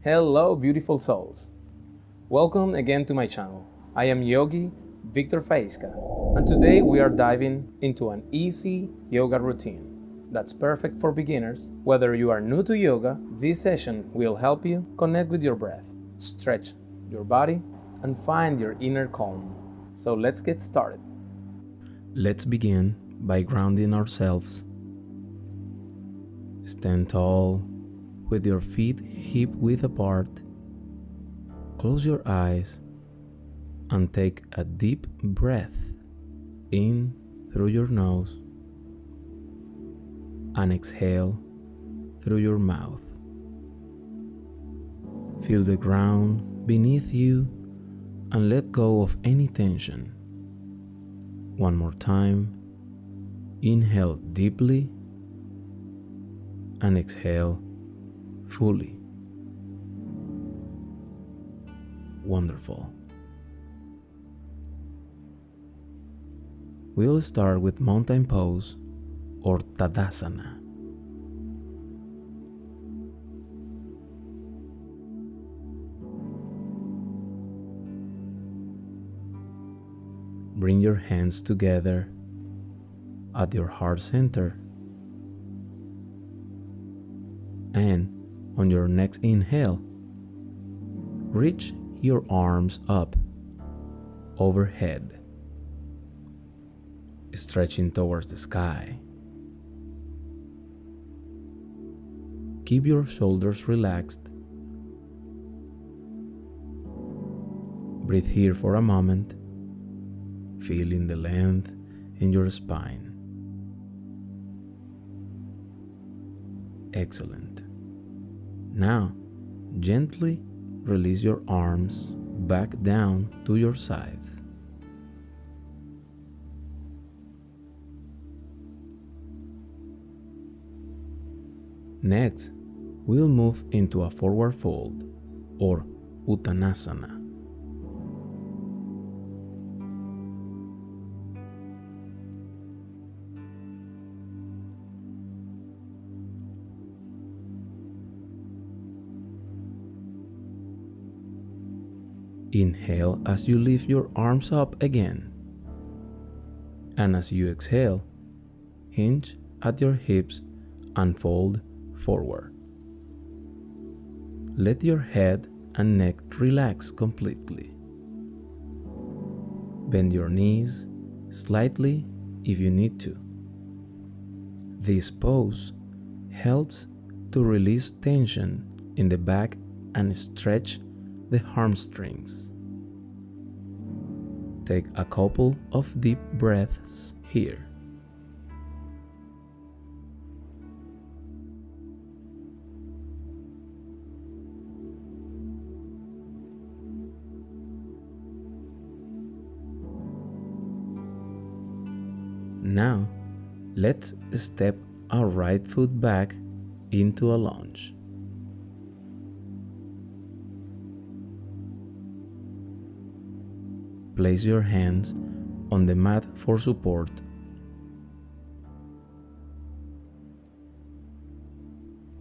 Hello, beautiful souls. Welcome again to my channel. I am Yogi, Viktor Faisca, and today we are diving into an easy yoga routine that's perfect for beginners. Whether you are new to yoga, this session will help you connect with your breath, stretch your body, and find your inner calm. So let's get started. Let's begin by grounding ourselves. Stand tall with your feet hip-width apart. Close your eyes and take a deep breath in through your nose and exhale through your mouth. Feel the ground beneath you and let go of any tension. One more time. Inhale deeply and exhale fully. Wonderful. We'll start with mountain pose or Tadasana. Bring your hands together at your heart center, and on your next inhale, reach your arms up overhead, stretching towards the sky. Keep your shoulders relaxed. Breathe here for a moment, feeling the length in your spine. Excellent. Now, gently release your arms back down to your sides. Next, we'll move into a forward fold or Uttanasana. Inhale as you lift your arms up again. And as you exhale, hinge at your hips and fold forward. Let your head and neck relax completely. Bend your knees slightly if you need to. This pose helps to release tension in the back and stretch the hamstrings. Take a couple of deep breaths here. Now, let's step our right foot back into a lunge. Place your hands on the mat for support.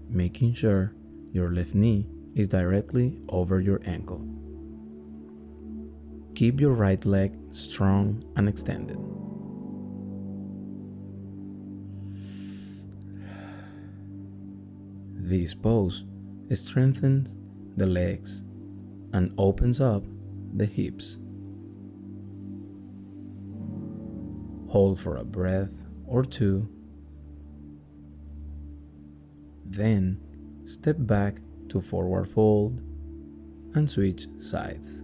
Making sure your left knee is directly over your ankle. Keep your right leg strong and extended. This pose strengthens the legs and opens up the hips. Hold for a breath or two. Then step back to forward fold and switch sides.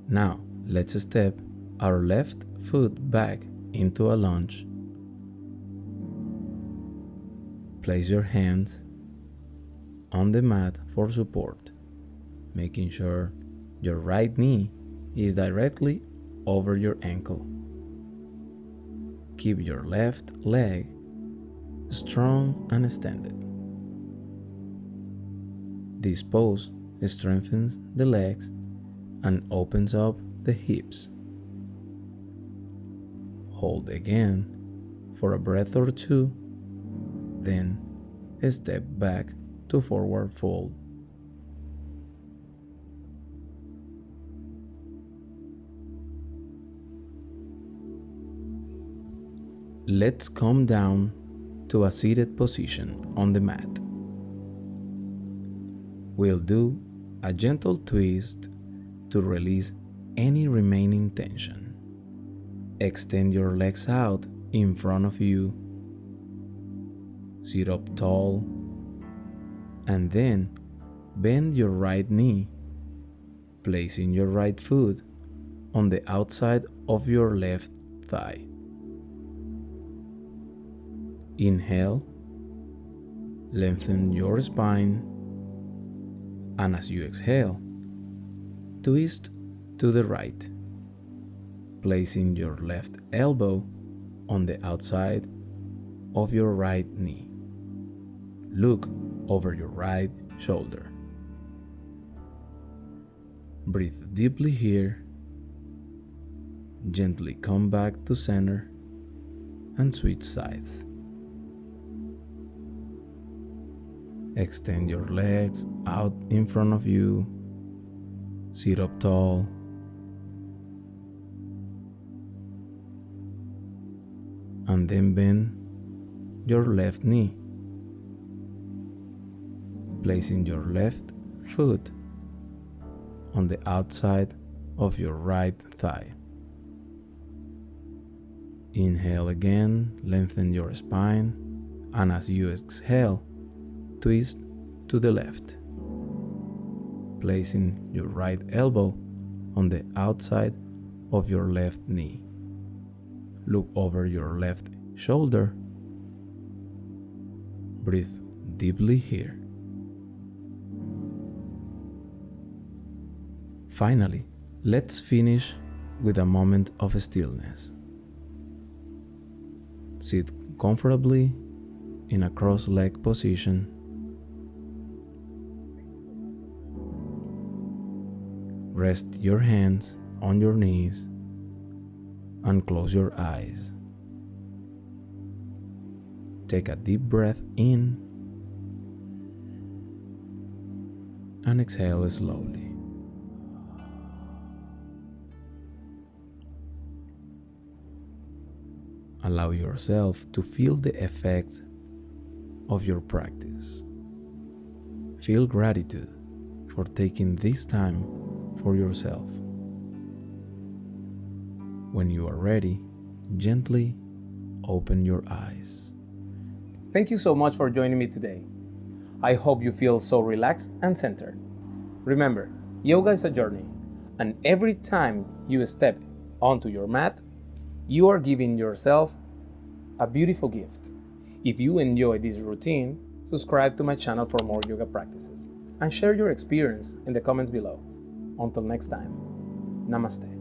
Now, let's step our left foot back into a lunge. Place your hands on the mat for support, making sure your right knee is directly over your ankle. Keep your left leg strong and extended. This pose strengthens the legs and opens up the hips. Hold again for a breath or two, then step back to forward fold. Let's come down to a seated position on the mat. We'll do a gentle twist to release any remaining tension. Extend your legs out in front of you. Sit up tall, and then bend your right knee, placing your right foot on the outside of your left thigh. Inhale, lengthen your spine, and as you exhale, twist to the right, placing your left elbow on the outside of your right knee. Look over your right shoulder. Breathe deeply here. Gently come back to center and switch sides. Extend your legs out in front of you. Sit up tall. And then bend your left knee, placing your left foot on the outside of your right thigh. Inhale again, lengthen your spine, and as you exhale, twist to the left, placing your right elbow on the outside of your left knee. Look over your left shoulder. Breathe deeply here. Finally, let's finish with a moment of stillness. Sit comfortably in a cross-leg position. Rest your hands on your knees and close your eyes. Take a deep breath in and exhale slowly. Allow yourself to feel the effects of your practice. Feel gratitude for taking this time for yourself. When you are ready, gently open your eyes. Thank you so much for joining me today. I hope you feel so relaxed and centered. Remember, yoga is a journey, and every time you step onto your mat, you are giving yourself a beautiful gift. If you enjoy this routine, subscribe to my channel for more yoga practices and share your experience in the comments below. Until next time, namaste.